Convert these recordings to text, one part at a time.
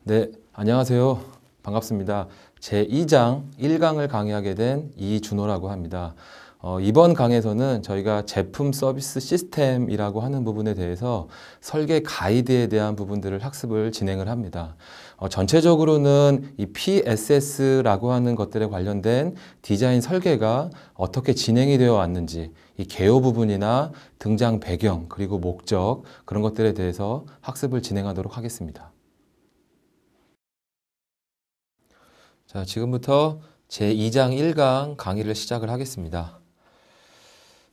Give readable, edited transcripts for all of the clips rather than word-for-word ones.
네, 안녕하세요. 반갑습니다. 제2장 1강을 강의하게 된 이준호라고 합니다. 이번 강에서는 저희가 제품 서비스 시스템이라고 하는 부분에 대해서 설계 가이드에 대한 부분들을 학습을 진행을 합니다. 전체적으로는 이 PSS라고 하는 것들에 관련된 디자인 설계가 어떻게 진행이 되어 왔는지, 이 개요 부분이나 등장 배경, 그리고 목적, 그런 것들에 대해서 학습을 진행하도록 하겠습니다. 자, 지금부터 제2장 1강 강의를 시작을 하겠습니다.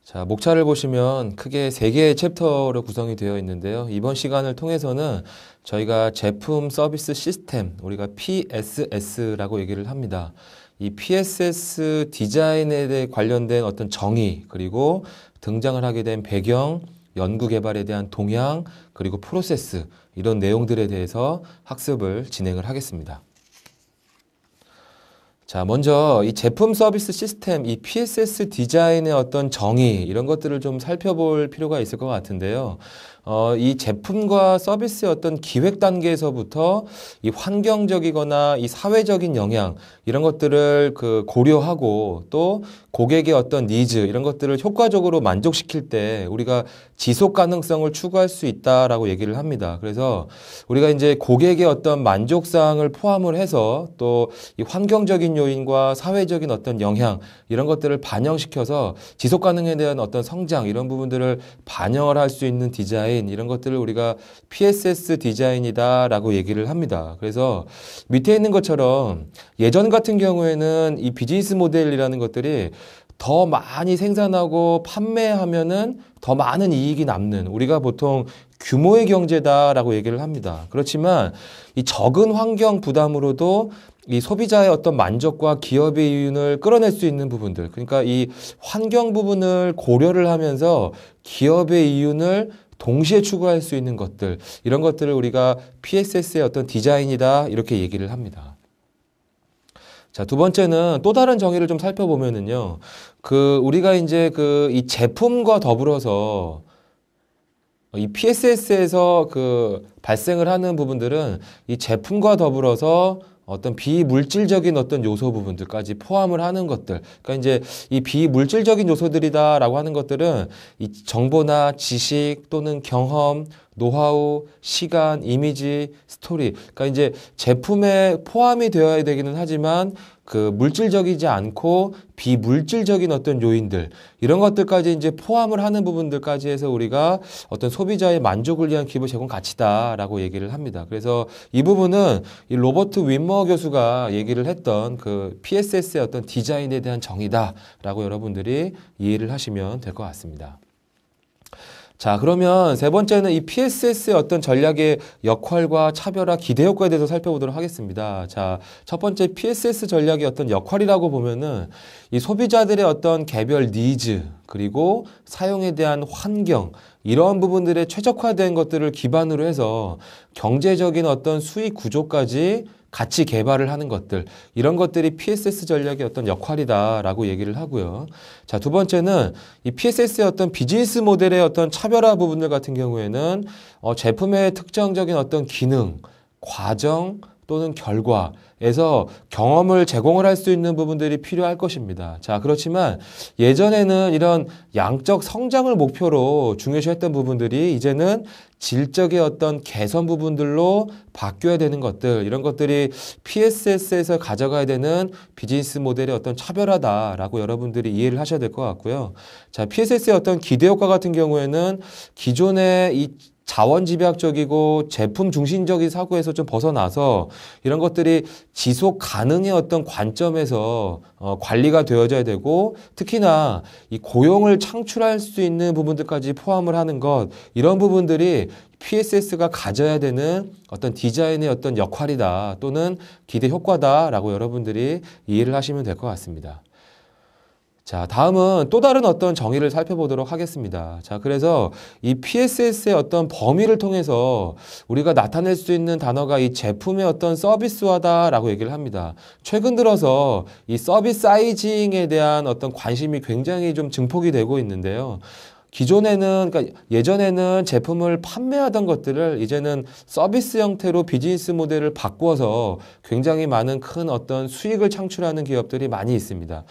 자, 목차를 보시면 크게 3개의 챕터로 구성이 되어 있는데요. 이번 시간을 통해서는 저희가 제품 서비스 시스템, 우리가 PSS라고 얘기를 합니다. 이 PSS 디자인에 관련된 어떤 정의, 그리고 등장을 하게 된 배경, 연구 개발에 대한 동향, 그리고 프로세스, 이런 내용들에 대해서 학습을 진행을 하겠습니다. 자, 먼저 이 제품 서비스 시스템, 이 PSS 디자인의 어떤 정의, 이런 것들을 좀 살펴볼 필요가 있을 것 같은데요. 이 제품과 서비스의 어떤 기획 단계에서부터 이 환경적이거나 이 사회적인 영향, 이런 것들을 고려하고 또 고객의 어떤 니즈, 이런 것들을 효과적으로 만족시킬 때 우리가 지속 가능성을 추구할 수 있다라고 얘기를 합니다. 그래서 우리가 이제 고객의 어떤 만족사항을 포함을 해서 또 이 환경적인 요인과 사회적인 어떤 영향, 이런 것들을 반영시켜서 지속 가능에 대한 어떤 성장, 이런 부분들을 반영을 할 수 있는 디자인, 이런 것들을 우리가 PSS 디자인이다라고 얘기를 합니다. 그래서 밑에 있는 것처럼 예전 같은 경우에는 이 비즈니스 모델이라는 것들이 더 많이 생산하고 판매하면은 더 많은 이익이 남는, 우리가 보통 규모의 경제다라고 얘기를 합니다. 그렇지만 이 적은 환경 부담으로도 이 소비자의 어떤 만족과 기업의 이윤을 끌어낼 수 있는 부분들, 그러니까 이 환경 부분을 고려를 하면서 기업의 이윤을 동시에 추구할 수 있는 것들, 이런 것들을 우리가 PSS의 어떤 디자인이다, 이렇게 얘기를 합니다. 자, 두 번째는 또 다른 정의를 좀 살펴보면은요, 우리가 이제 이 제품과 더불어서 이 PSS에서 발생을 하는 부분들은 이 제품과 더불어서 어떤 비물질적인 어떤 요소 부분들까지 포함을 하는 것들. 그러니까 이제 이 비물질적인 요소들이다라고 하는 것들은 이 정보나 지식 또는 경험, 노하우, 시간, 이미지, 스토리. 그러니까 이제 제품에 포함이 되어야 되기는 하지만 물질적이지 않고 비물질적인 어떤 요인들, 이런 것들까지 이제 포함을 하는 부분들까지 해서 우리가 어떤 소비자의 만족을 위한 기부 제공 가치다라고 얘기를 합니다. 그래서 이 부분은 이 로버트 윈머 교수가 얘기를 했던 PSS의 어떤 디자인에 대한 정의다라고 여러분들이 이해를 하시면 될 것 같습니다. 자, 그러면 세 번째는 이 PSS의 어떤 전략의 역할과 차별화, 기대 효과에 대해서 살펴보도록 하겠습니다. 자, 첫 번째 PSS 전략의 어떤 역할이라고 보면은 이 소비자들의 어떤 개별 니즈, 그리고 사용에 대한 환경, 이러한 부분들의 최적화된 것들을 기반으로 해서 경제적인 어떤 수익 구조까지 같이 개발을 하는 것들, 이런 것들이 PSS 전략의 어떤 역할이다라고 얘기를 하고요. 자, 두 번째는 이 PSS의 어떤 비즈니스 모델의 어떤 차별화 부분들 같은 경우에는 제품의 특정적인 어떤 기능, 과정 또는 결과에서 경험을 제공을 할 수 있는 부분들이 필요할 것입니다. 자, 그렇지만 예전에는 이런 양적 성장을 목표로 중요시했던 부분들이 이제는 질적의 어떤 개선 부분들로 바뀌어야 되는 것들, 이런 것들이 PSS에서 가져가야 되는 비즈니스 모델의 어떤 차별화다라고 여러분들이 이해를 하셔야 될 것 같고요. 자, PSS의 어떤 기대 효과 같은 경우에는 기존의 이 자원 집약적이고 제품 중심적인 사고에서 좀 벗어나서 이런 것들이 지속 가능의 어떤 관점에서 관리가 되어져야 되고, 특히나 이 고용을 창출할 수 있는 부분들까지 포함을 하는 것, 이런 부분들이 PSS가 가져야 되는 어떤 디자인의 어떤 역할이다 또는 기대 효과다라고 여러분들이 이해를 하시면 될 것 같습니다. 자, 다음은 또 다른 어떤 정의를 살펴보도록 하겠습니다. 자, 그래서 이 PSS의 어떤 범위를 통해서 우리가 나타낼 수 있는 단어가 이 제품의 어떤 서비스화다라고 얘기를 합니다. 최근 들어서 이 서비사이징에 대한 어떤 관심이 굉장히 좀 증폭이 되고 있는데요. 기존에는, 그러니까 예전에는 제품을 판매하던 것들을 이제는 서비스 형태로 비즈니스 모델을 바꿔서 굉장히 많은 큰 어떤 수익을 창출하는 기업들이 많이 있습니다.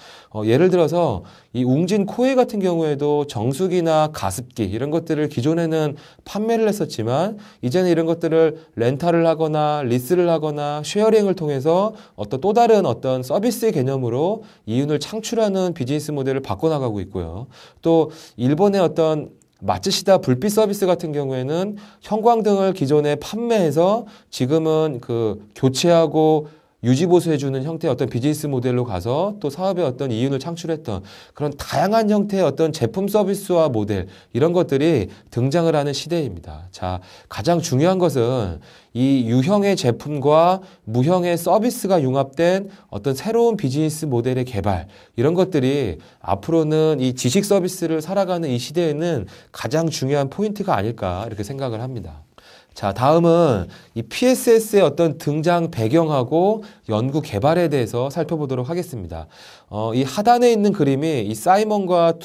예를 들어서 이 웅진 코웨이 같은 경우에도 정수기나 가습기 이런 것들을 기존에는 판매를 했었지만 이제는 이런 것들을 렌탈을 하거나 리스를 하거나 쉐어링을 통해서 어떤 또 다른 어떤 서비스의 개념으로 이윤을 창출하는 비즈니스 모델을 바꿔나가고 있고요. 또 일본의 어떤 마츠시다 불빛 서비스 같은 경우에는 형광등을 기존에 판매해서 지금은 그 교체하고 유지보수해주는 형태의 어떤 비즈니스 모델로 가서 또 사업의 어떤 이윤을 창출했던 그런 다양한 형태의 어떤 제품 서비스와 모델 이런 것들이 등장을 하는 시대입니다. 자, 가장 중요한 것은 이 유형의 제품과 무형의 서비스가 융합된 어떤 새로운 비즈니스 모델의 개발 이런 것들이 앞으로는 이 지식 서비스를 살아가는 이 시대에는 가장 중요한 포인트가 아닐까 이렇게 생각을 합니다. 자, 다음은 이 PSS의 어떤 등장 배경하고 연구 개발에 대해서 살펴보도록 하겠습니다. 이 하단에 있는 그림이 이 사이먼과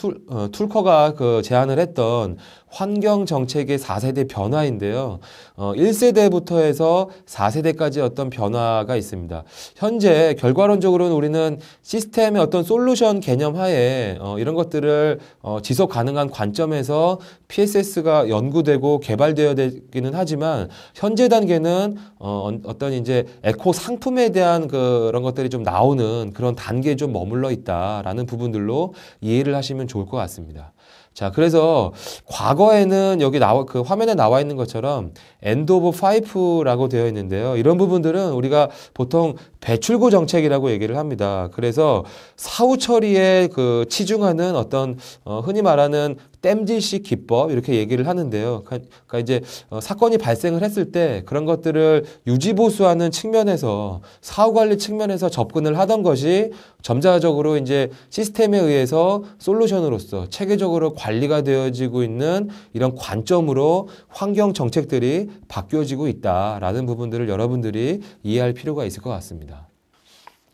툴커가 그 제안을 했던 환경 정책의 4세대 변화인데요. 1세대부터 해서 4세대까지 어떤 변화가 있습니다. 현재 결과론적으로는 우리는 시스템의 어떤 솔루션 개념 하에 이런 것들을 지속 가능한 관점에서 PSS가 연구되고 개발되어야 되기는 하지만 현재 단계는 어떤 이제 에코 상품에 대한 그런 것들이 좀 나오는 그런 단계에 좀 머물러 있다라는 부분들로 이해를 하시면 좋을 것 같습니다. 자, 그래서 과거에는 여기 그 화면에 나와 있는 것처럼 엔드 오브 파이프라고 되어 있는데요. 이런 부분들은 우리가 보통 배출구 정책이라고 얘기를 합니다. 그래서 사후 처리에 그 치중하는 어떤 흔히 말하는 땜질식 기법 이렇게 얘기를 하는데요. 그러니까 이제 사건이 발생을 했을 때 그런 것들을 유지보수하는 측면에서 사후관리 측면에서 접근을 하던 것이 점차적으로 이제 시스템에 의해서 솔루션으로서 체계적으로 관리가 되어지고 있는 이런 관점으로 환경 정책들이 바뀌어지고 있다라는 부분들을 여러분들이 이해할 필요가 있을 것 같습니다.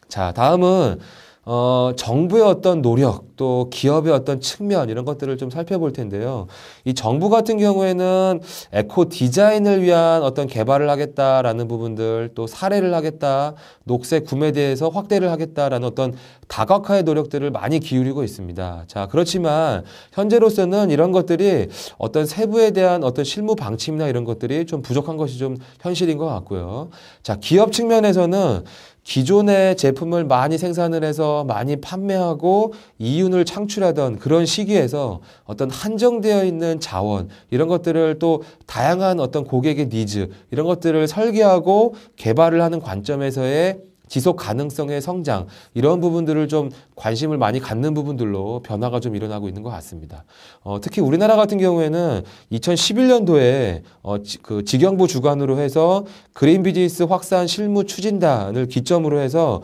자, 다음은 정부의 어떤 노력, 또 기업의 어떤 측면, 이런 것들을 좀 살펴볼 텐데요. 이 정부 같은 경우에는 에코 디자인을 위한 어떤 개발을 하겠다라는 부분들, 또 사례를 하겠다, 녹색 구매에 대해서 확대를 하겠다라는 어떤 다각화의 노력들을 많이 기울이고 있습니다. 자, 그렇지만 현재로서는 이런 것들이 어떤 세부에 대한 어떤 실무 방침이나 이런 것들이 좀 부족한 것이 좀 현실인 것 같고요. 자, 기업 측면에서는 기존의 제품을 많이 생산을 해서 많이 판매하고 이윤을 창출하던 그런 시기에서 어떤 한정되어 있는 자원, 이런 것들을 또 다양한 어떤 고객의 니즈, 이런 것들을 설계하고 개발을 하는 관점에서의 지속 가능성의 성장, 이런 부분들을 좀 관심을 많이 갖는 부분들로 변화가 좀 일어나고 있는 것 같습니다. 특히 우리나라 같은 경우에는 2011년도에 그 직영부 주관으로 해서 그린 비즈니스 확산 실무 추진단을 기점으로 해서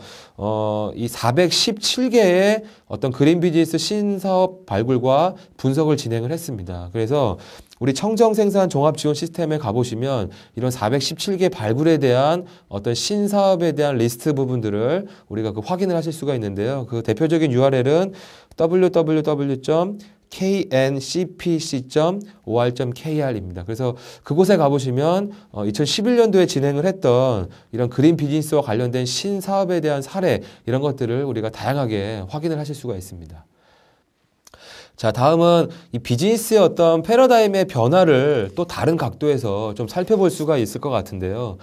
이 417개의 어떤 그린 비즈니스 신사업 발굴과 분석을 진행을 했습니다. 그래서 우리 청정생산 종합지원 시스템에 가보시면 이런 417개 발굴에 대한 어떤 신사업에 대한 리스트 부분들을 우리가 그 확인을 하실 수가 있는데요. 그 대표적인 URL은 www.kncpc.or.kr입니다. 그래서 그곳에 가보시면 2011년도에 진행을 했던 이런 그린 비즈니스와 관련된 신사업에 대한 사례, 이런 것들을 우리가 다양하게 확인을 하실 수가 있습니다. 자, 다음은 이 비즈니스의 어떤 패러다임의 변화를 또 다른 각도에서 좀 살펴볼 수가 있을 것 같은데요.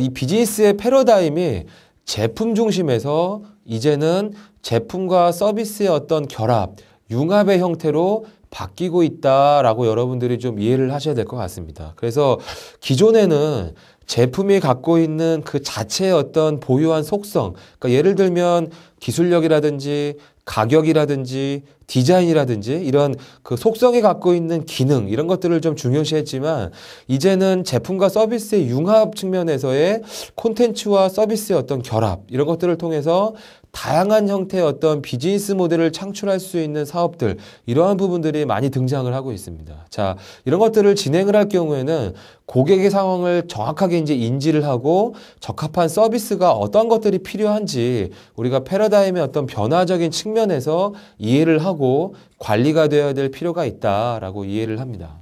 이 비즈니스의 패러다임이 제품 중심에서 이제는 제품과 서비스의 어떤 결합, 융합의 형태로 바뀌고 있다라고 여러분들이 좀 이해를 하셔야 될 것 같습니다. 그래서 기존에는 제품이 갖고 있는 그 자체의 어떤 보유한 속성, 그러니까 예를 들면 기술력이라든지 가격이라든지 디자인이라든지 이런 그 속성이 갖고 있는 기능, 이런 것들을 좀 중요시했지만 이제는 제품과 서비스의 융합 측면에서의 콘텐츠와 서비스의 어떤 결합, 이런 것들을 통해서 다양한 형태의 어떤 비즈니스 모델을 창출할 수 있는 사업들, 이러한 부분들이 많이 등장을 하고 있습니다. 자, 이런 것들을 진행을 할 경우에는 고객의 상황을 정확하게 이제 인지를 하고 적합한 서비스가 어떤 것들이 필요한지 우리가 패러다임 패러다임의 어떤 변화적인 측면에서 이해를 하고 관리가 되어야 될 필요가 있다라고 이해를 합니다.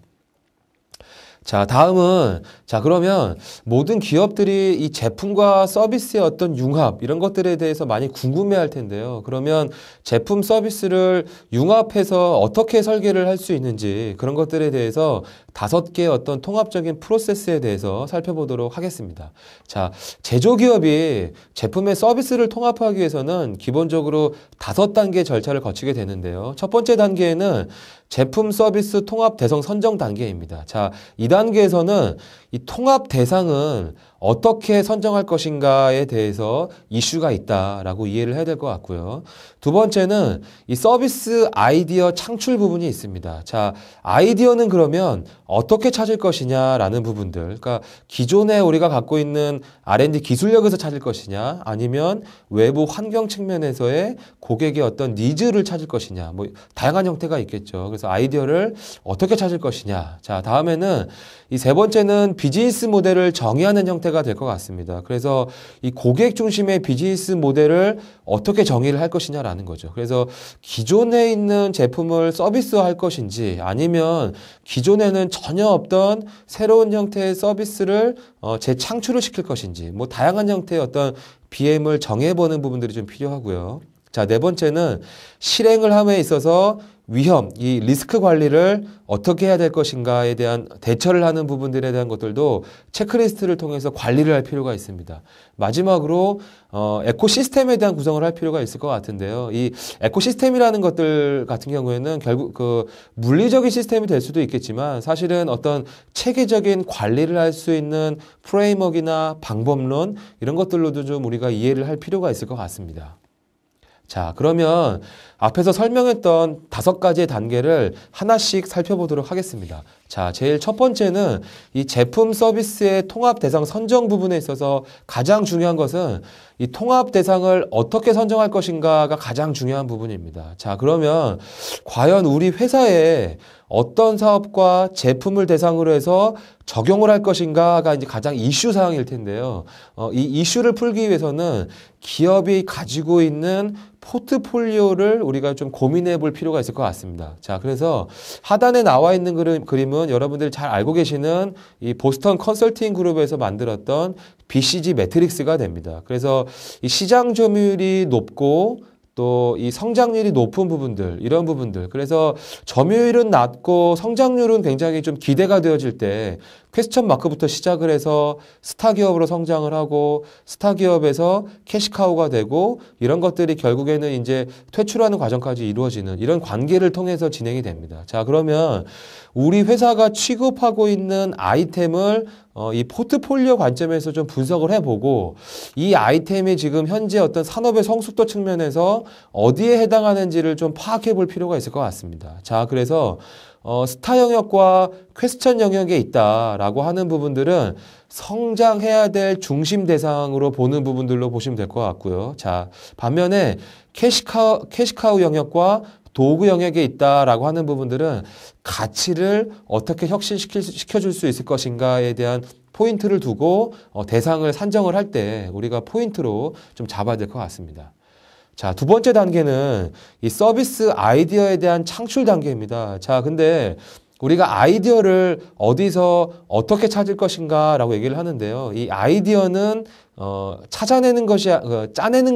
자, 다음은, 자, 그러면 모든 기업들이 이 제품과 서비스의 어떤 융합, 이런 것들에 대해서 많이 궁금해 할 텐데요. 그러면 제품 서비스를 융합해서 어떻게 설계를 할 수 있는지 그런 것들에 대해서 5개의 어떤 통합적인 프로세스에 대해서 살펴보도록 하겠습니다. 자, 제조기업이 제품의 서비스를 통합하기 위해서는 기본적으로 5단계 절차를 거치게 되는데요. 첫 번째 단계에는 제품 서비스 통합 대상 선정 단계입니다. 자, 이 단계에서는 이 통합 대상은 어떻게 선정할 것인가에 대해서 이슈가 있다라고 이해를 해야 될 것 같고요. 두 번째는 이 서비스 아이디어 창출 부분이 있습니다. 자, 아이디어는 그러면 어떻게 찾을 것이냐라는 부분들. 그러니까 기존에 우리가 갖고 있는 R&D 기술력에서 찾을 것이냐, 아니면 외부 환경 측면에서의 고객의 어떤 니즈를 찾을 것이냐, 뭐 다양한 형태가 있겠죠. 그래서 아이디어를 어떻게 찾을 것이냐. 자, 다음에는 이 세 번째는 비즈니스 모델을 정의하는 형태가 될 것 같습니다. 그래서 이 고객 중심의 비즈니스 모델을 어떻게 정의를 할 것이냐라는 거죠. 그래서 기존에 있는 제품을 서비스화할 것인지, 아니면 기존에는 전혀 없던 새로운 형태의 서비스를 재창출을 시킬 것인지, 뭐 다양한 형태의 어떤 BM을 정해보는 부분들이 좀 필요하고요. 자, 네 번째는 실행을 함에 있어서 위험, 이 리스크 관리를 어떻게 해야 될 것인가에 대한 대처를 하는 부분들에 대한 것들도 체크리스트를 통해서 관리를 할 필요가 있습니다. 마지막으로 에코시스템에 대한 구성을 할 필요가 있을 것 같은데요. 이 에코시스템이라는 것들 같은 경우에는 결국 그 물리적인 시스템이 될 수도 있겠지만, 사실은 어떤 체계적인 관리를 할 수 있는 프레임워크나 방법론, 이런 것들로도 좀 우리가 이해를 할 필요가 있을 것 같습니다. 자, 그러면 앞에서 설명했던 5가지의 단계를 하나씩 살펴보도록 하겠습니다. 자, 제일 첫 번째는 이 제품 서비스의 통합 대상 선정 부분에 있어서 가장 중요한 것은 이 통합 대상을 어떻게 선정할 것인가가 가장 중요한 부분입니다. 자, 그러면 과연 우리 회사에 어떤 사업과 제품을 대상으로 해서 적용을 할 것인가가 이제 가장 이슈 사항일 텐데요. 이 이슈를 풀기 위해서는 기업이 가지고 있는 포트폴리오를 우리가 좀 고민해 볼 필요가 있을 것 같습니다. 자, 그래서 하단에 나와 있는 그림은 여러분들이 잘 알고 계시는 이 보스턴 컨설팅 그룹에서 만들었던 BCG 매트릭스가 됩니다. 그래서 이 시장 점유율이 높고 또 이 성장률이 높은 부분들, 이런 부분들. 그래서 점유율은 낮고 성장률은 굉장히 좀 기대가 되어질 때 퀘스천 마크부터 시작을 해서 스타 기업으로 성장을 하고 스타 기업에서 캐시카우가 되고, 이런 것들이 결국에는 이제 퇴출하는 과정까지 이루어지는 이런 관계를 통해서 진행이 됩니다. 자, 그러면 우리 회사가 취급하고 있는 아이템을 이 포트폴리오 관점에서 좀 분석을 해보고, 이 아이템이 지금 현재 어떤 산업의 성숙도 측면에서 어디에 해당하는지를 좀 파악해 볼 필요가 있을 것 같습니다. 자, 그래서 스타 영역과 퀘스천 영역에 있다라고 하는 부분들은 성장해야 될 중심 대상으로 보는 부분들로 보시면 될 것 같고요. 자, 반면에 캐시카우 영역과 도구 영역에 있다라고 하는 부분들은 가치를 어떻게 혁신시켜줄 수 있을 것인가에 대한 포인트를 두고 대상을 산정을 할 때 우리가 포인트로 좀 잡아야 될 것 같습니다. 자, 두 번째 단계는 이 서비스 아이디어에 대한 창출 단계입니다. 자, 근데 우리가 아이디어를 어디서 어떻게 찾을 것인가 라고 얘기를 하는데요. 이 아이디어는 짜내는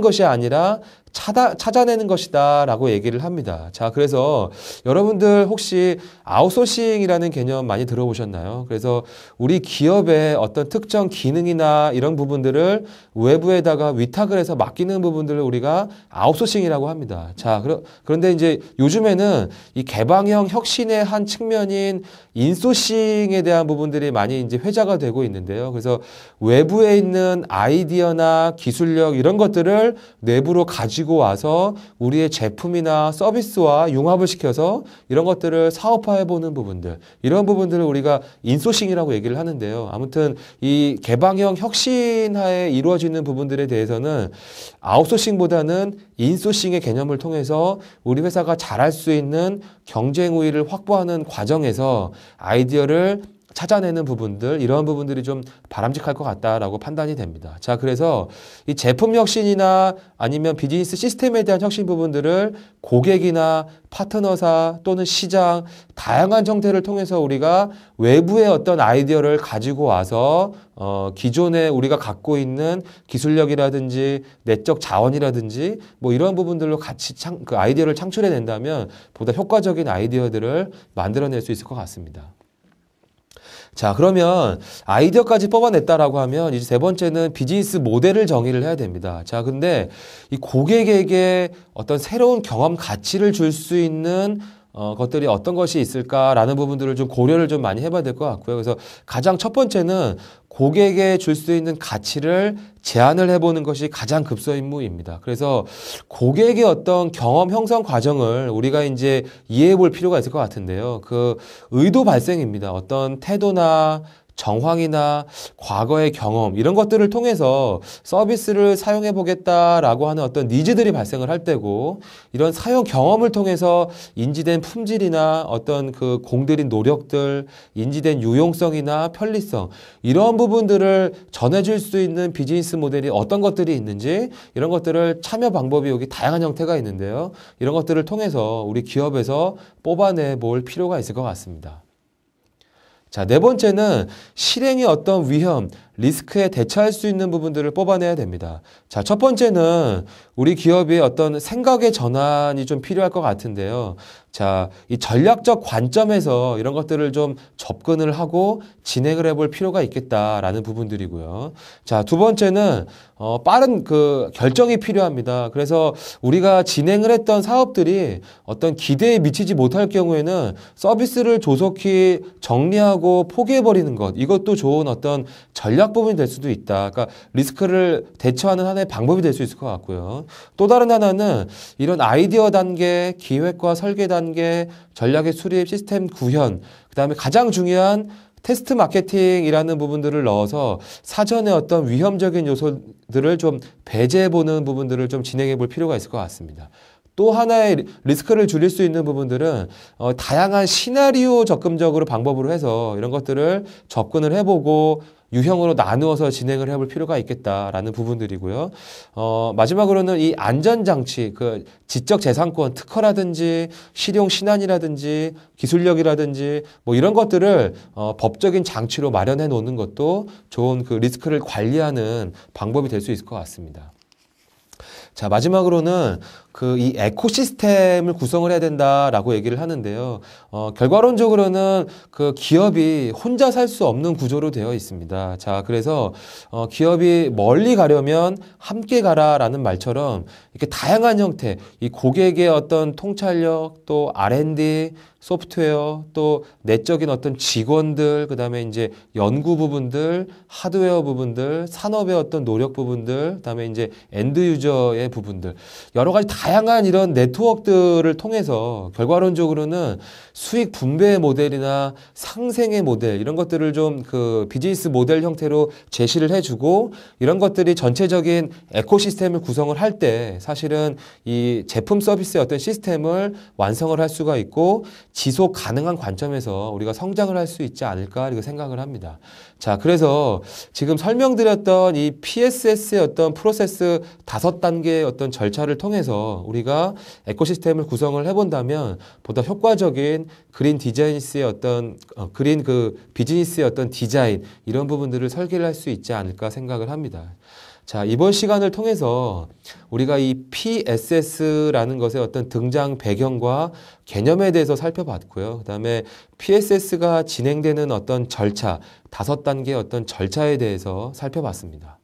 것이 아니라 찾아내는 것이다 라고 얘기를 합니다. 자, 그래서 여러분들 혹시 아웃소싱이라는 개념 많이 들어보셨나요? 그래서 우리 기업의 어떤 특정 기능이나 이런 부분들을 외부에다가 위탁을 해서 맡기는 부분들을 우리가 아웃소싱이라고 합니다. 자, 그런데 이제 요즘에는 이 개방형 혁신의 한 측면인 인소싱에 대한 부분들이 많이 이제 회자가 되고 있는데요. 그래서 외부에 있는 아이디어나 기술력 이런 것들을 내부로 가지고 와서 우리의 제품이나 서비스와 융합을 시켜서 이런 것들을 사업화해보는 부분들, 이런 부분들을 우리가 인소싱이라고 얘기를 하는데요. 아무튼 이 개방형 혁신하에 이루어지는 부분들에 대해서는 아웃소싱보다는 인소싱의 개념을 통해서 우리 회사가 잘할 수 있는 경쟁 우위를 확보하는 과정에서 아이디어를 찾아내는 부분들, 이런 부분들이 좀 바람직할 것 같다라고 판단이 됩니다. 자, 그래서 이 제품 혁신이나 아니면 비즈니스 시스템에 대한 혁신 부분들을 고객이나 파트너사 또는 시장, 다양한 형태를 통해서 우리가 외부의 어떤 아이디어를 가지고 와서 기존에 우리가 갖고 있는 기술력이라든지 내적 자원이라든지 뭐 이런 부분들로 같이 그 아이디어를 창출해 낸다면 보다 효과적인 아이디어들을 만들어낼 수 있을 것 같습니다. 자, 그러면 아이디어까지 뽑아냈다라고 하면 이제 세 번째는 비즈니스 모델을 정의를 해야 됩니다. 자, 근데 이 고객에게 어떤 새로운 경험 가치를 줄 수 있는 것들이 어떤 것이 있을까라는 부분들을 좀 고려를 좀 많이 해봐야 될 것 같고요. 그래서 가장 첫 번째는 고객에 줄 수 있는 가치를 제안을 해보는 것이 가장 급선무입니다. 그래서 고객의 어떤 경험 형성 과정을 우리가 이제 이해해 볼 필요가 있을 것 같은데요. 그 의도 발생입니다. 어떤 태도나 정황이나 과거의 경험 이런 것들을 통해서 서비스를 사용해 보겠다라고 하는 어떤 니즈들이 발생을 할 때고 이런 사용 경험을 통해서 인지된 품질이나 어떤 그 공들인 노력들, 인지된 유용성이나 편리성 이런 부분들을 전해줄 수 있는 비즈니스 모델이 어떤 것들이 있는지 이런 것들을 참여 방법이 여기 다양한 형태가 있는데요. 이런 것들을 통해서 우리 기업에서 뽑아내 볼 필요가 있을 것 같습니다. 자, 네 번째는 실행의 어떤 위험, 리스크에 대처할 수 있는 부분들을 뽑아내야 됩니다. 자, 첫 번째는 우리 기업의 어떤 생각의 전환이 좀 필요할 것 같은데요. 자, 이 전략적 관점에서 이런 것들을 좀 접근을 하고 진행을 해볼 필요가 있겠다라는 부분들이고요. 자, 두 번째는 빠른 그 결정이 필요합니다. 그래서 우리가 진행을 했던 사업들이 어떤 기대에 미치지 못할 경우에는 서비스를 조속히 정리하고 포기해버리는 것, 이것도 좋은 어떤 전략 부분이 될 수도 있다. 그러니까 리스크를 대처하는 하나의 방법이 될 수 있을 것 같고요. 또 다른 하나는 이런 아이디어 단계, 기획과 설계 단계, 전략의 수립, 시스템 구현, 그다음에 가장 중요한 테스트 마케팅이라는 부분들을 넣어서 사전에 어떤 위험적인 요소들을 좀 배제해보는 부분들을 좀 진행해 볼 필요가 있을 것 같습니다. 또 하나의 리스크를 줄일 수 있는 부분들은 다양한 시나리오 접근적으로 방법으로 해서 이런 것들을 접근을 해보고 유형으로 나누어서 진행을 해볼 필요가 있겠다라는 부분들이고요. 마지막으로는 이 안전장치, 그 지적재산권 특허라든지 실용 신안이라든지 기술력이라든지 뭐 이런 것들을 법적인 장치로 마련해 놓는 것도 좋은 그 리스크를 관리하는 방법이 될 수 있을 것 같습니다. 자, 마지막으로는 그 이 에코시스템을 구성을 해야 된다라고 얘기를 하는데요. 결과론적으로는 그 기업이 혼자 살 수 없는 구조로 되어 있습니다. 자, 그래서 기업이 멀리 가려면 함께 가라라는 말처럼 이렇게 다양한 형태, 이 고객의 어떤 통찰력, 또 R&D, 소프트웨어, 또 내적인 어떤 직원들, 그다음에 이제 연구 부분들, 하드웨어 부분들, 산업의 어떤 노력 부분들, 그다음에 이제 엔드 유저의 부분들, 여러 가지 다양한 이런 네트워크들을 통해서 결과론적으로는 수익 분배의 모델이나 상생의 모델 이런 것들을 좀 그 비즈니스 모델 형태로 제시를 해주고 이런 것들이 전체적인 에코시스템을 구성을 할 때 사실은 이 제품 서비스의 어떤 시스템을 완성을 할 수가 있고 지속 가능한 관점에서 우리가 성장을 할 수 있지 않을까 이렇게 생각을 합니다. 자, 그래서 지금 설명드렸던 이 PSS의 어떤 프로세스 5단계의 어떤 절차를 통해서 우리가 에코시스템을 구성을 해본다면 보다 효과적인 그린 디자이니스의 어떤 그린 그 비즈니스의 어떤 디자인 이런 부분들을 설계를 할 수 있지 않을까 생각을 합니다. 자, 이번 시간을 통해서 우리가 이 PSS라는 것의 어떤 등장 배경과 개념에 대해서 살펴봤고요. 그다음에 PSS가 진행되는 어떤 절차, 5단계의 어떤 절차에 대해서 살펴봤습니다.